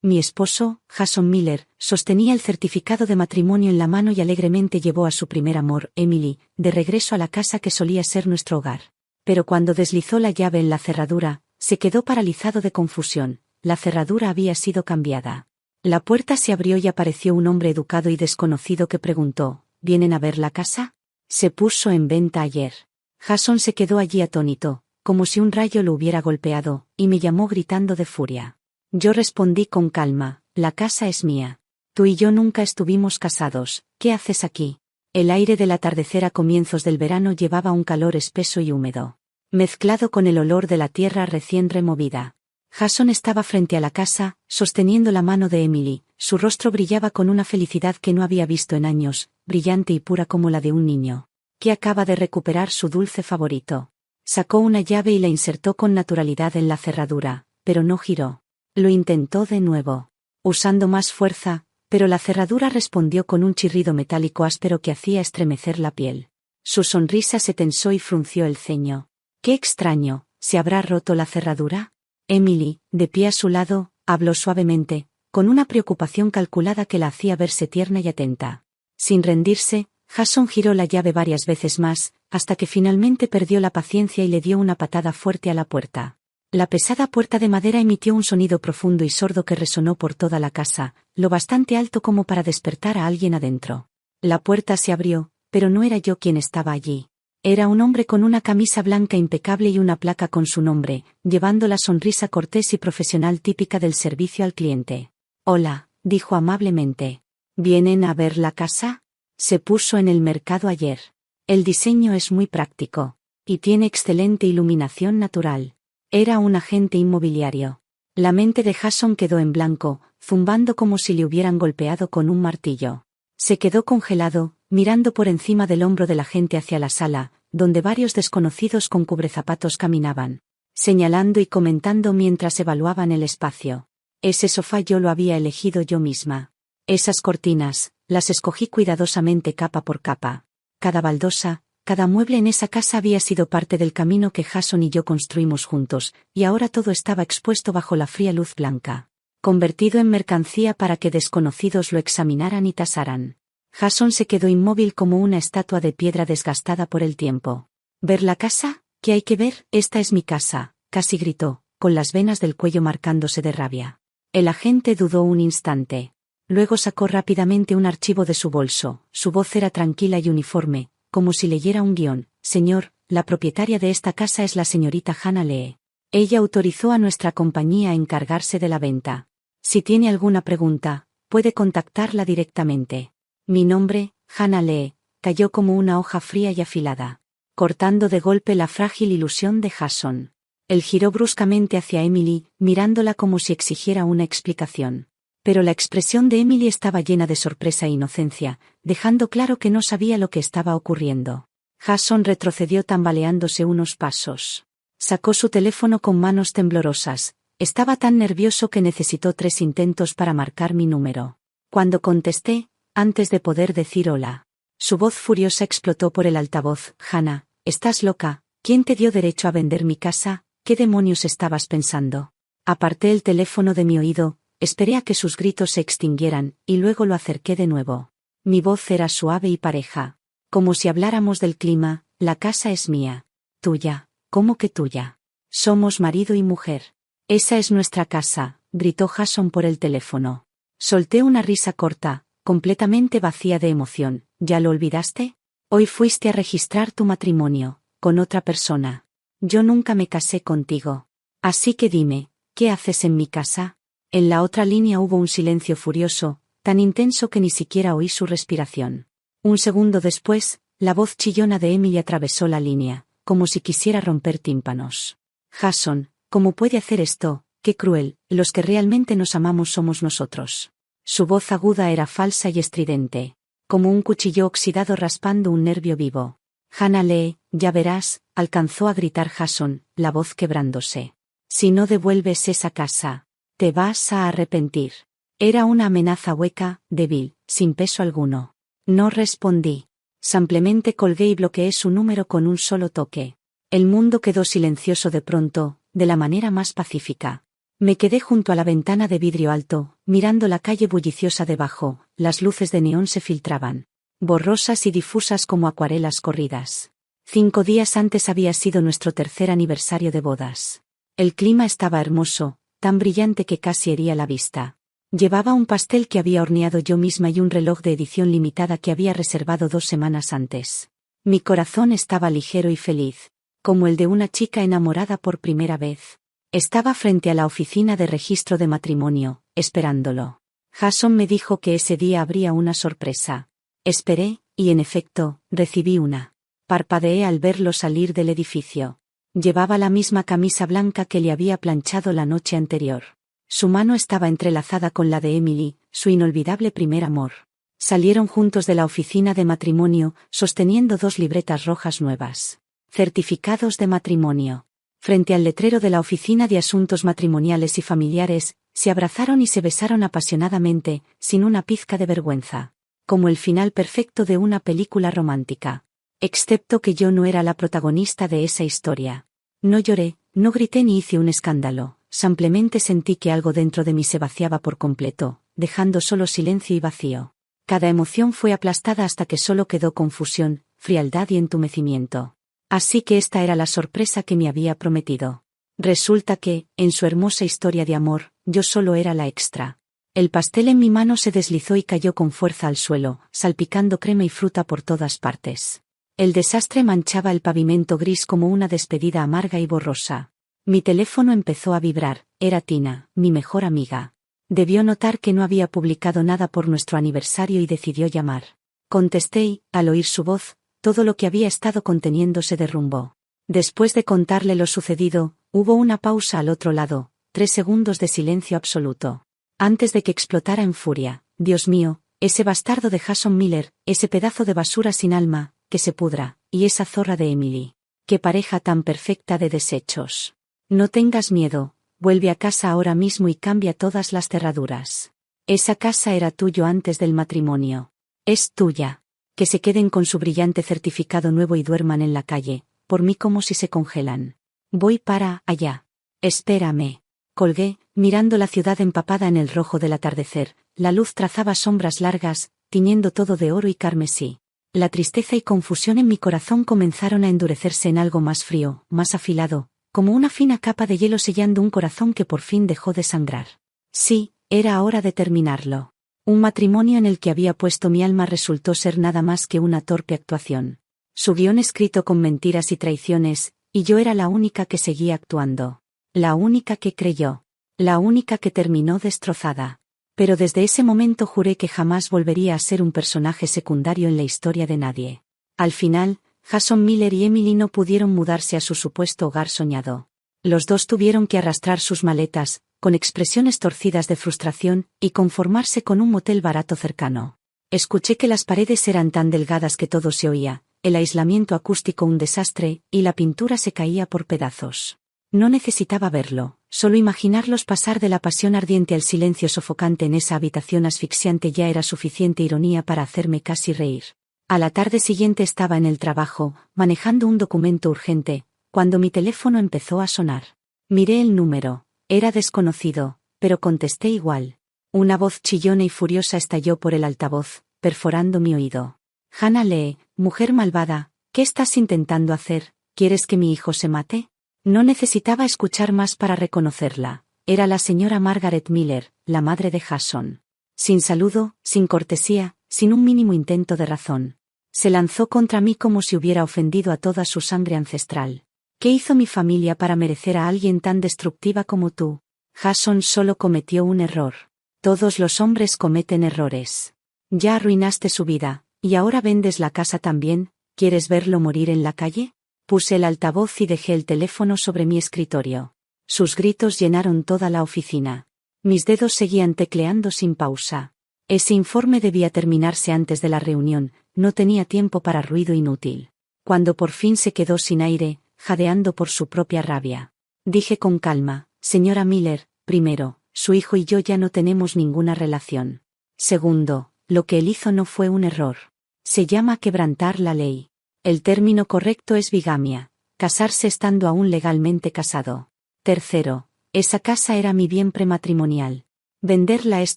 Mi esposo, Jason Miller, sostenía el certificado de matrimonio en la mano y alegremente llevó a su primer amor, Emily, de regreso a la casa que solía ser nuestro hogar. Pero cuando deslizó la llave en la cerradura, se quedó paralizado de confusión. La cerradura había sido cambiada. La puerta se abrió y apareció un hombre educado y desconocido que preguntó: ¿Vienen a ver la casa? Se puso en venta ayer. Jason se quedó allí atónito, como si un rayo lo hubiera golpeado, y me llamó gritando de furia. Yo respondí con calma: la casa es mía. Tú y yo nunca estuvimos casados, ¿qué haces aquí? El aire del atardecer a comienzos del verano llevaba un calor espeso y húmedo, mezclado con el olor de la tierra recién removida. Jason estaba frente a la casa, sosteniendo la mano de Emily, su rostro brillaba con una felicidad que no había visto en años, brillante y pura como la de un niño que acaba de recuperar su dulce favorito. Sacó una llave y la insertó con naturalidad en la cerradura, pero no giró. Lo intentó de nuevo, usando más fuerza, pero la cerradura respondió con un chirrido metálico áspero que hacía estremecer la piel. Su sonrisa se tensó y frunció el ceño. ¡Qué extraño! ¿Se habrá roto la cerradura? Emily, de pie a su lado, habló suavemente, con una preocupación calculada que la hacía verse tierna y atenta. Sin rendirse, Jason giró la llave varias veces más, hasta que finalmente perdió la paciencia y le dio una patada fuerte a la puerta. La pesada puerta de madera emitió un sonido profundo y sordo que resonó por toda la casa, lo bastante alto como para despertar a alguien adentro. La puerta se abrió, pero no era yo quien estaba allí. Era un hombre con una camisa blanca impecable y una placa con su nombre, llevando la sonrisa cortés y profesional típica del servicio al cliente. «Hola», dijo amablemente. «¿Vienen a ver la casa? Se puso en el mercado ayer. El diseño es muy práctico, y tiene excelente iluminación natural». Era un agente inmobiliario. La mente de Jason quedó en blanco, zumbando como si le hubieran golpeado con un martillo. Se quedó congelado, mirando por encima del hombro del agente hacia la sala, donde varios desconocidos con cubrezapatos caminaban, señalando y comentando mientras evaluaban el espacio. Ese sofá yo lo había elegido yo misma. Esas cortinas, las escogí cuidadosamente capa por capa. Cada baldosa, cada mueble en esa casa había sido parte del camino que Jason y yo construimos juntos, y ahora todo estaba expuesto bajo la fría luz blanca, convertido en mercancía para que desconocidos lo examinaran y tasaran. Jason se quedó inmóvil como una estatua de piedra desgastada por el tiempo. ¿Ver la casa? ¿Qué hay que ver? Esta es mi casa, casi gritó, con las venas del cuello marcándose de rabia. El agente dudó un instante. Luego sacó rápidamente un archivo de su bolso, su voz era tranquila y uniforme, como si leyera un guión. «Señor, la propietaria de esta casa es la señorita Hannah Lee. Ella autorizó a nuestra compañía a encargarse de la venta. Si tiene alguna pregunta, puede contactarla directamente». Mi nombre, Hannah Lee, cayó como una hoja fría y afilada, cortando de golpe la frágil ilusión de Jason. Él giró bruscamente hacia Emily, mirándola como si exigiera una explicación. Pero la expresión de Emily estaba llena de sorpresa e inocencia, dejando claro que no sabía lo que estaba ocurriendo. Jason retrocedió tambaleándose unos pasos. Sacó su teléfono con manos temblorosas. Estaba tan nervioso que necesitó 3 intentos para marcar mi número. Cuando contesté, antes de poder decir hola, su voz furiosa explotó por el altavoz. «Hannah, estás loca. ¿Quién te dio derecho a vender mi casa? ¿Qué demonios estabas pensando?» Aparté el teléfono de mi oído. Esperé a que sus gritos se extinguieran, y luego lo acerqué de nuevo. Mi voz era suave y pareja, como si habláramos del clima. «La casa es mía». «¿Tuya? ¿Cómo que tuya? Somos marido y mujer». «Esa es nuestra casa», gritó Jason por el teléfono. Solté una risa corta, completamente vacía de emoción. «¿Ya lo olvidaste? Hoy fuiste a registrar tu matrimonio, con otra persona. Yo nunca me casé contigo. Así que dime, ¿qué haces en mi casa?» En la otra línea hubo un silencio furioso, tan intenso que ni siquiera oí su respiración. Un segundo después, la voz chillona de Emily atravesó la línea, como si quisiera romper tímpanos. «Jason, ¿cómo puede hacer esto? Qué cruel, los que realmente nos amamos somos nosotros». Su voz aguda era falsa y estridente, como un cuchillo oxidado raspando un nervio vivo. «Hannah Lee, ya verás», alcanzó a gritar Jason, la voz quebrándose. «Si no devuelves esa casa, te vas a arrepentir». Era una amenaza hueca, débil, sin peso alguno. No respondí. Simplemente colgué y bloqueé su número con un solo toque. El mundo quedó silencioso de pronto, de la manera más pacífica. Me quedé junto a la ventana de vidrio alto, mirando la calle bulliciosa debajo. Las luces de neón se filtraban, borrosas y difusas como acuarelas corridas. 5 días antes había sido nuestro tercer aniversario de bodas. El clima estaba hermoso, tan brillante que casi hería la vista. Llevaba un pastel que había horneado yo misma y un reloj de edición limitada que había reservado 2 semanas antes. Mi corazón estaba ligero y feliz, como el de una chica enamorada por primera vez. Estaba frente a la oficina de registro de matrimonio, esperándolo. Jason me dijo que ese día habría una sorpresa. Esperé, y en efecto, recibí una. Parpadeé al verlo salir del edificio. Llevaba la misma camisa blanca que le había planchado la noche anterior. Su mano estaba entrelazada con la de Emily, su inolvidable primer amor. Salieron juntos de la oficina de matrimonio, sosteniendo 2 libretas rojas nuevas. Certificados de matrimonio. Frente al letrero de la Oficina de Asuntos Matrimoniales y Familiares, se abrazaron y se besaron apasionadamente, sin una pizca de vergüenza. Como el final perfecto de una película romántica. Excepto que yo no era la protagonista de esa historia. No lloré, no grité ni hice un escándalo, simplemente sentí que algo dentro de mí se vaciaba por completo, dejando solo silencio y vacío. Cada emoción fue aplastada hasta que solo quedó confusión, frialdad y entumecimiento. Así que esta era la sorpresa que me había prometido. Resulta que, en su hermosa historia de amor, yo solo era la extra. El pastel en mi mano se deslizó y cayó con fuerza al suelo, salpicando crema y fruta por todas partes. El desastre manchaba el pavimento gris como una despedida amarga y borrosa. Mi teléfono empezó a vibrar, era Tina, mi mejor amiga. Debió notar que no había publicado nada por nuestro aniversario y decidió llamar. Contesté y, al oír su voz, todo lo que había estado conteniendo se derrumbó. Después de contarle lo sucedido, hubo una pausa al otro lado, 3 segundos de silencio absoluto. Antes de que explotara en furia, Dios mío, ese bastardo de Jason Miller, ese pedazo de basura sin alma, que se pudra, y esa zorra de Emily. Qué pareja tan perfecta de desechos. No tengas miedo, vuelve a casa ahora mismo y cambia todas las cerraduras. Esa casa era tuyo antes del matrimonio. Es tuya. Que se queden con su brillante certificado nuevo y duerman en la calle, por mí como si se congelan. Voy para allá. Espérame. Colgué, mirando la ciudad empapada en el rojo del atardecer, la luz trazaba sombras largas, tiñendo todo de oro y carmesí. La tristeza y confusión en mi corazón comenzaron a endurecerse en algo más frío, más afilado, como una fina capa de hielo sellando un corazón que por fin dejó de sangrar. Sí, era hora de terminarlo. Un matrimonio en el que había puesto mi alma resultó ser nada más que una torpe actuación. Su guión escrito con mentiras y traiciones, y yo era la única que seguía actuando. La única que creyó. La única que terminó destrozada. Pero desde ese momento juré que jamás volvería a ser un personaje secundario en la historia de nadie. Al final, Jason Miller y Emily no pudieron mudarse a su supuesto hogar soñado. Los dos tuvieron que arrastrar sus maletas, con expresiones torcidas de frustración, y conformarse con un motel barato cercano. Escuché que las paredes eran tan delgadas que todo se oía, el aislamiento acústico un desastre, y la pintura se caía por pedazos. No necesitaba verlo, solo imaginarlos pasar de la pasión ardiente al silencio sofocante en esa habitación asfixiante ya era suficiente ironía para hacerme casi reír. A la tarde siguiente estaba en el trabajo, manejando un documento urgente, cuando mi teléfono empezó a sonar. Miré el número, era desconocido, pero contesté igual. Una voz chillona y furiosa estalló por el altavoz, perforando mi oído. Hannah Lee, mujer malvada, ¿qué estás intentando hacer? ¿Quieres que mi hijo se mate? No necesitaba escuchar más para reconocerla. Era la señora Margaret Miller, la madre de Jason. Sin saludo, sin cortesía, sin un mínimo intento de razón. Se lanzó contra mí como si hubiera ofendido a toda su sangre ancestral. ¿Qué hizo mi familia para merecer a alguien tan destructiva como tú? Jason solo cometió un error. Todos los hombres cometen errores. Ya arruinaste su vida, y ahora vendes la casa también. ¿Quieres verlo morir en la calle? Puse el altavoz y dejé el teléfono sobre mi escritorio. Sus gritos llenaron toda la oficina. Mis dedos seguían tecleando sin pausa. Ese informe debía terminarse antes de la reunión, no tenía tiempo para ruido inútil. Cuando por fin se quedó sin aire, jadeando por su propia rabia. Dije con calma, señora Miller, primero, su hijo y yo ya no tenemos ninguna relación. Segundo, lo que él hizo no fue un error. Se llama quebrantar la ley. El término correcto es bigamia, casarse estando aún legalmente casado. Tercero, Esa casa era mi bien prematrimonial. Venderla es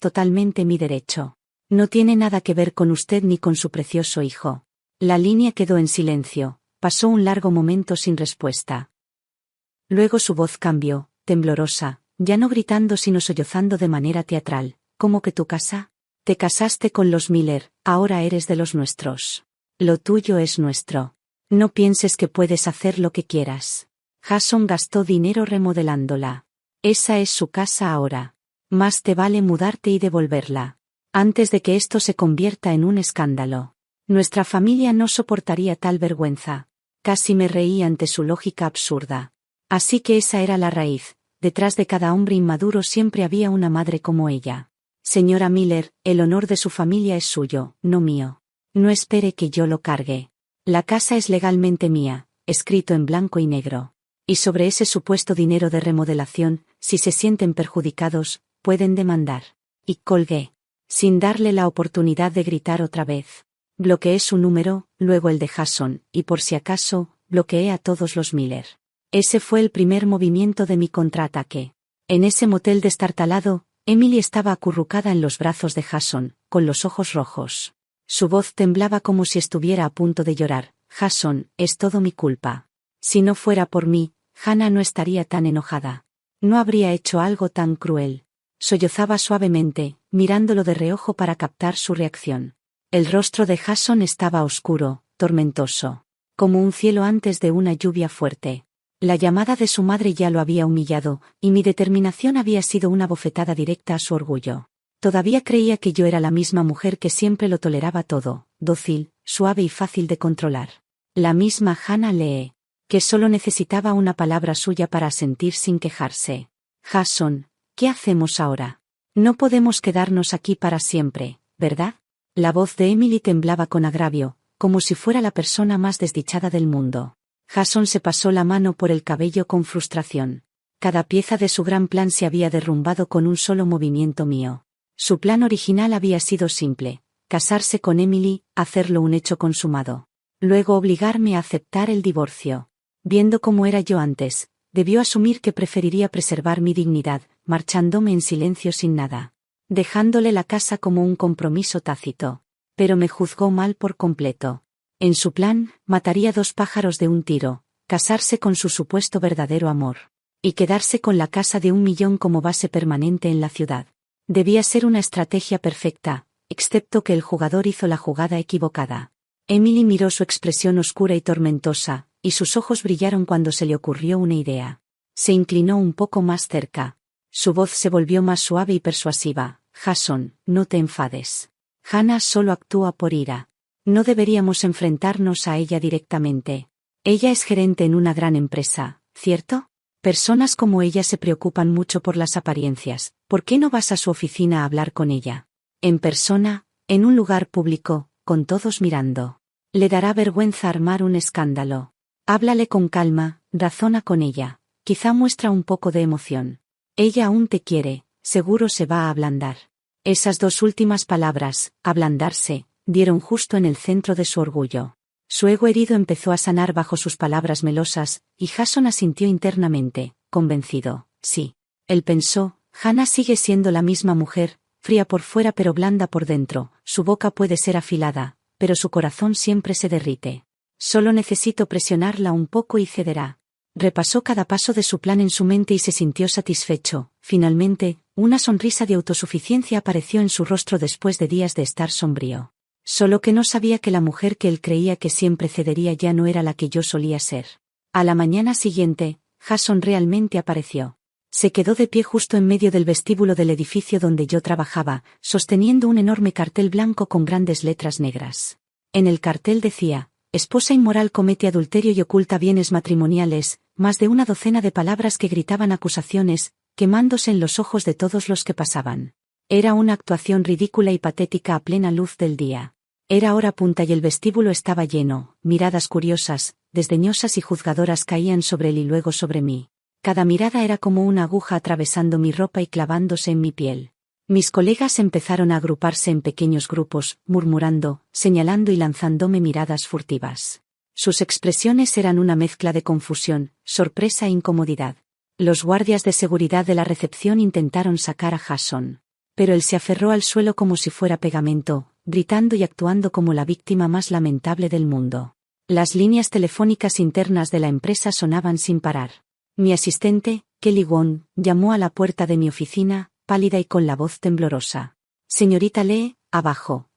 totalmente mi derecho. No tiene nada que ver con usted ni con su precioso hijo. La línea quedó en silencio, pasó un largo momento sin respuesta. Luego su voz cambió, temblorosa, ya no gritando sino sollozando de manera teatral. ¿Cómo que tu casa? Te casaste con los Miller, ahora eres de los nuestros. Lo tuyo es nuestro. No pienses que puedes hacer lo que quieras. Jason gastó dinero remodelándola. Esa es su casa ahora. Más te vale mudarte y devolverla. Antes de que esto se convierta en un escándalo. Nuestra familia no soportaría tal vergüenza. Casi me reí ante su lógica absurda. Así que esa era la raíz. Detrás de cada hombre inmaduro siempre había una madre como ella. Señora Miller, el honor de su familia es suyo, no mío. No espere que yo lo cargue. La casa es legalmente mía, escrito en blanco y negro. Y sobre ese supuesto dinero de remodelación, si se sienten perjudicados, pueden demandar. Y colgué. Sin darle la oportunidad de gritar otra vez. Bloqueé su número, luego el de Jason, y por si acaso, bloqueé a todos los Miller. Ese fue el primer movimiento de mi contraataque. En ese motel destartalado, Emily estaba acurrucada en los brazos de Jason, con los ojos rojos. Su voz temblaba como si estuviera a punto de llorar. Jason, es todo mi culpa. Si no fuera por mí, Hannah no estaría tan enojada. No habría hecho algo tan cruel. Sollozaba suavemente, mirándolo de reojo para captar su reacción. El rostro de Jason estaba oscuro, tormentoso. Como un cielo antes de una lluvia fuerte. La llamada de su madre ya lo había humillado, y mi determinación había sido una bofetada directa a su orgullo. Todavía creía que yo era la misma mujer que siempre lo toleraba todo, dócil, suave y fácil de controlar. La misma Hannah Lee, que solo necesitaba una palabra suya para asentir sin quejarse. Jason, ¿qué hacemos ahora? No podemos quedarnos aquí para siempre, ¿verdad? La voz de Emily temblaba con agravio, como si fuera la persona más desdichada del mundo. Jason se pasó la mano por el cabello con frustración. Cada pieza de su gran plan se había derrumbado con un solo movimiento mío. Su plan original había sido simple: casarse con Emily, hacerlo un hecho consumado. Luego obligarme a aceptar el divorcio. Viendo cómo era yo antes, debió asumir que preferiría preservar mi dignidad, marchándome en silencio sin nada. Dejándole la casa como un compromiso tácito. Pero me juzgó mal por completo. En su plan, mataría 2 pájaros de un tiro, casarse con su supuesto verdadero amor. Y quedarse con la casa de 1 millón como base permanente en la ciudad. Debía ser una estrategia perfecta, excepto que el jugador hizo la jugada equivocada. Emily miró su expresión oscura y tormentosa, y sus ojos brillaron cuando se le ocurrió una idea. Se inclinó un poco más cerca. Su voz se volvió más suave y persuasiva. Jason, no te enfades. Hannah solo actúa por ira. No deberíamos enfrentarnos a ella directamente. Ella es gerente en una gran empresa, ¿cierto? Personas como ella se preocupan mucho por las apariencias. ¿Por qué no vas a su oficina a hablar con ella? En persona, en un lugar público, con todos mirando. Le dará vergüenza armar un escándalo. Háblale con calma, razona con ella. Quizá muestra un poco de emoción. Ella aún te quiere, seguro se va a ablandar. Esas 2 últimas palabras, ablandarse, dieron justo en el centro de su orgullo. Su ego herido empezó a sanar bajo sus palabras melosas, y Jason asintió internamente, convencido. Sí. Él pensó, Hannah sigue siendo la misma mujer, fría por fuera pero blanda por dentro, su boca puede ser afilada, pero su corazón siempre se derrite. Solo necesito presionarla un poco y cederá. Repasó cada paso de su plan en su mente y se sintió satisfecho. Finalmente, una sonrisa de autosuficiencia apareció en su rostro después de días de estar sombrío. Solo que no sabía que la mujer que él creía que siempre cedería ya no era la que yo solía ser. A la mañana siguiente, Jason realmente apareció. Se quedó de pie justo en medio del vestíbulo del edificio donde yo trabajaba, sosteniendo un enorme cartel blanco con grandes letras negras. En el cartel decía: esposa inmoral comete adulterio y oculta bienes matrimoniales, más de una docena de palabras que gritaban acusaciones, quemándose en los ojos de todos los que pasaban. Era una actuación ridícula y patética a plena luz del día. Era hora punta y el vestíbulo estaba lleno, miradas curiosas, desdeñosas y juzgadoras caían sobre él y luego sobre mí. Cada mirada era como una aguja atravesando mi ropa y clavándose en mi piel. Mis colegas empezaron a agruparse en pequeños grupos, murmurando, señalando y lanzándome miradas furtivas. Sus expresiones eran una mezcla de confusión, sorpresa e incomodidad. Los guardias de seguridad de la recepción intentaron sacar a Jason. Pero él se aferró al suelo como si fuera pegamento, gritando y actuando como la víctima más lamentable del mundo. Las líneas telefónicas internas de la empresa sonaban sin parar. Mi asistente, Kelly Wong, llamó a la puerta de mi oficina, pálida y con la voz temblorosa. Señorita Lee, abajo.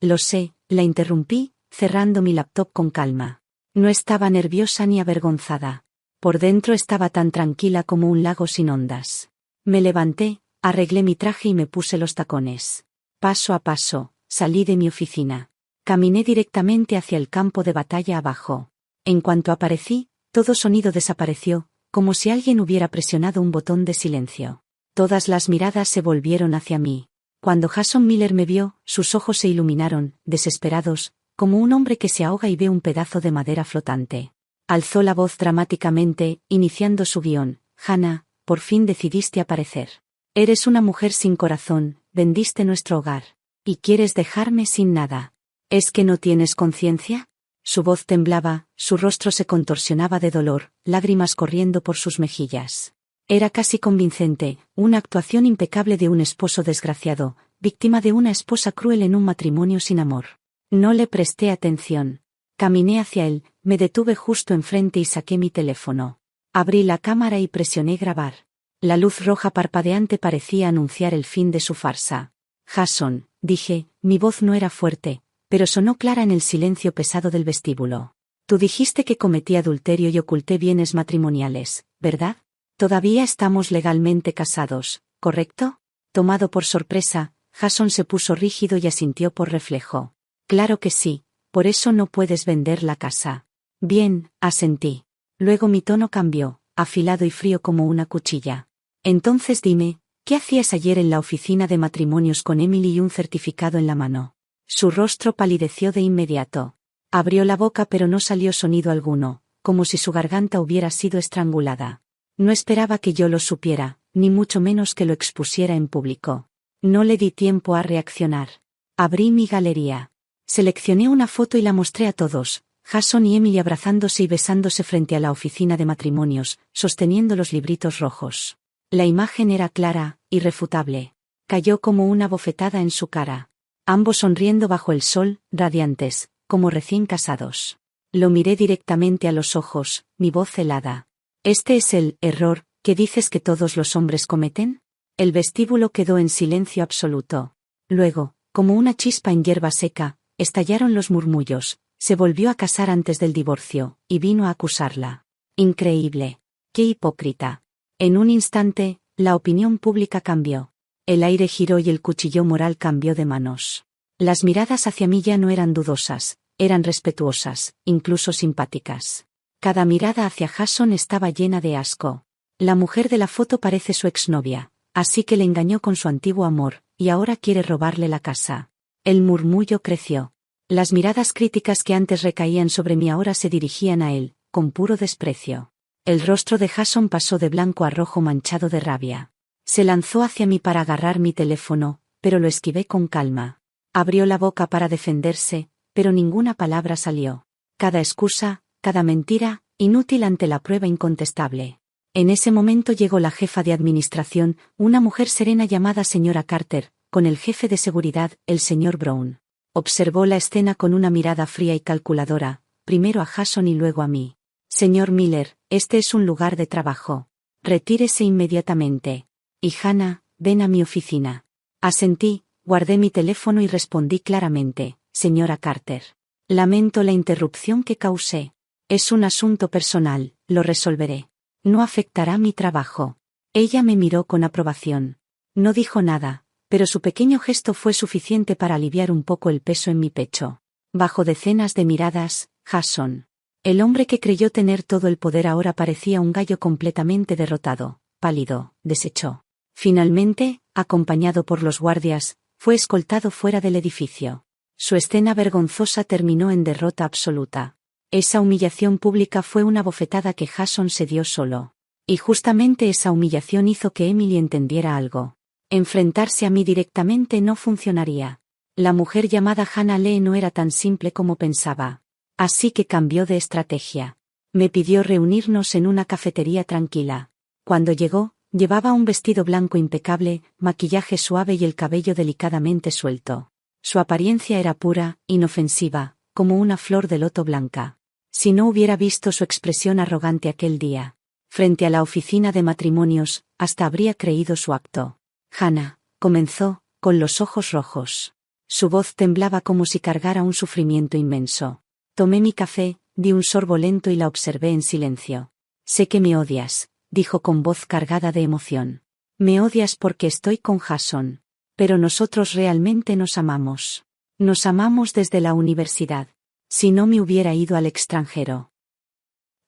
Lo sé, la interrumpí, cerrando mi laptop con calma. No estaba nerviosa ni avergonzada. Por dentro estaba tan tranquila como un lago sin ondas. Me levanté, arreglé mi traje y me puse los tacones. Paso a paso, salí de mi oficina. Caminé directamente hacia el campo de batalla abajo. En cuanto aparecí, todo sonido desapareció, como si alguien hubiera presionado un botón de silencio. Todas las miradas se volvieron hacia mí. Cuando Jason Miller me vio, sus ojos se iluminaron, desesperados, como un hombre que se ahoga y ve un pedazo de madera flotante. Alzó la voz dramáticamente, iniciando su guión. Hannah, por fin decidiste aparecer. Eres una mujer sin corazón, vendiste nuestro hogar. ¿Y quieres dejarme sin nada? ¿Es que no tienes conciencia? Su voz temblaba, su rostro se contorsionaba de dolor, lágrimas corriendo por sus mejillas. Era casi convincente, una actuación impecable de un esposo desgraciado, víctima de una esposa cruel en un matrimonio sin amor. No le presté atención. Caminé hacia él, me detuve justo enfrente y saqué mi teléfono. Abrí la cámara y presioné grabar. La luz roja parpadeante parecía anunciar el fin de su farsa. Jason, dije, mi voz no era fuerte, pero sonó clara en el silencio pesado del vestíbulo. Tú dijiste que cometí adulterio y oculté bienes matrimoniales, ¿verdad? Todavía estamos legalmente casados, ¿correcto? Tomado por sorpresa, Jason se puso rígido y asintió por reflejo. Claro que sí, por eso no puedes vender la casa. Bien, asentí. Luego mi tono cambió, afilado y frío como una cuchilla. Entonces dime, ¿qué hacías ayer en la oficina de matrimonios con Emily y un certificado en la mano? Su rostro palideció de inmediato. Abrió la boca pero no salió sonido alguno, como si su garganta hubiera sido estrangulada. No esperaba que yo lo supiera, ni mucho menos que lo expusiera en público. No le di tiempo a reaccionar. Abrí mi galería. Seleccioné una foto y la mostré a todos, Jason y Emily abrazándose y besándose frente a la oficina de matrimonios, sosteniendo los libritos rojos. La imagen era clara, irrefutable. Cayó como una bofetada en su cara. Ambos sonriendo bajo el sol, radiantes, como recién casados. Lo miré directamente a los ojos, mi voz helada. ¿Este es el error que dices que todos los hombres cometen? El vestíbulo quedó en silencio absoluto. Luego, como una chispa en hierba seca, estallaron los murmullos. Se volvió a casar antes del divorcio, y vino a acusarla. Increíble. ¡Qué hipócrita! En un instante, la opinión pública cambió. El aire giró y el cuchillo moral cambió de manos. Las miradas hacia mí ya no eran dudosas, eran respetuosas, incluso simpáticas. Cada mirada hacia Jason estaba llena de asco. La mujer de la foto parece su exnovia, así que le engañó con su antiguo amor, y ahora quiere robarle la casa. El murmullo creció. Las miradas críticas que antes recaían sobre mí ahora se dirigían a él, con puro desprecio. El rostro de Jason pasó de blanco a rojo manchado de rabia. Se lanzó hacia mí para agarrar mi teléfono, pero lo esquivé con calma. Abrió la boca para defenderse, pero ninguna palabra salió. Cada excusa, cada mentira, inútil ante la prueba incontestable. En ese momento llegó la jefa de administración, una mujer serena llamada señora Carter, con el jefe de seguridad, el señor Brown. Observó la escena con una mirada fría y calculadora, primero a Jason y luego a mí. Señor Miller, este es un lugar de trabajo. Retírese inmediatamente. Y Hannah, ven a mi oficina. Asentí, guardé mi teléfono y respondí claramente, señora Carter. Lamento la interrupción que causé. Es un asunto personal, lo resolveré. No afectará mi trabajo. Ella me miró con aprobación. No dijo nada, pero su pequeño gesto fue suficiente para aliviar un poco el peso en mi pecho. Bajo decenas de miradas, Jason. El hombre que creyó tener todo el poder ahora parecía un gallo completamente derrotado, pálido, deshecho. Finalmente, acompañado por los guardias, fue escoltado fuera del edificio. Su escena vergonzosa terminó en derrota absoluta. Esa humillación pública fue una bofetada que Jason se dio solo. Y justamente esa humillación hizo que Emily entendiera algo. Enfrentarse a mí directamente no funcionaría. La mujer llamada Hannah Lee no era tan simple como pensaba. Así que cambió de estrategia. Me pidió reunirnos en una cafetería tranquila. Cuando llegó, llevaba un vestido blanco impecable, maquillaje suave y el cabello delicadamente suelto. Su apariencia era pura, inofensiva, como una flor de loto blanca. Si no hubiera visto su expresión arrogante aquel día, frente a la oficina de matrimonios, hasta habría creído su acto. Hannah, comenzó, con los ojos rojos. Su voz temblaba como si cargara un sufrimiento inmenso. Tomé mi café, di un sorbo lento y la observé en silencio. Sé que me odias, dijo con voz cargada de emoción. Me odias porque estoy con Jason. Pero nosotros realmente nos amamos. Nos amamos desde la universidad. Si no me hubiera ido al extranjero,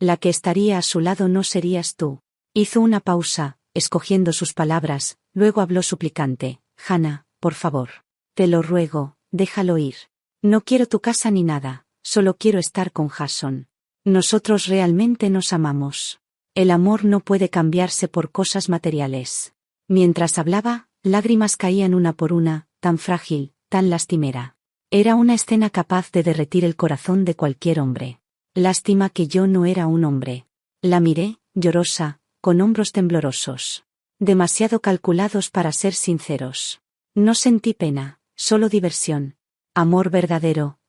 la que estaría a su lado no serías tú. Hizo una pausa, escogiendo sus palabras, luego habló suplicante. Hannah, por favor. Te lo ruego, déjalo ir. No quiero tu casa ni nada, solo quiero estar con Jason. Nosotros realmente nos amamos. El amor no puede cambiarse por cosas materiales. Mientras hablaba, lágrimas caían una por una, tan frágil, tan lastimera. Era una escena capaz de derretir el corazón de cualquier hombre. Lástima que yo no era un hombre. La miré, llorosa, con hombros temblorosos. Demasiado calculados para ser sinceros. No sentí pena, solo diversión. Amor verdadero,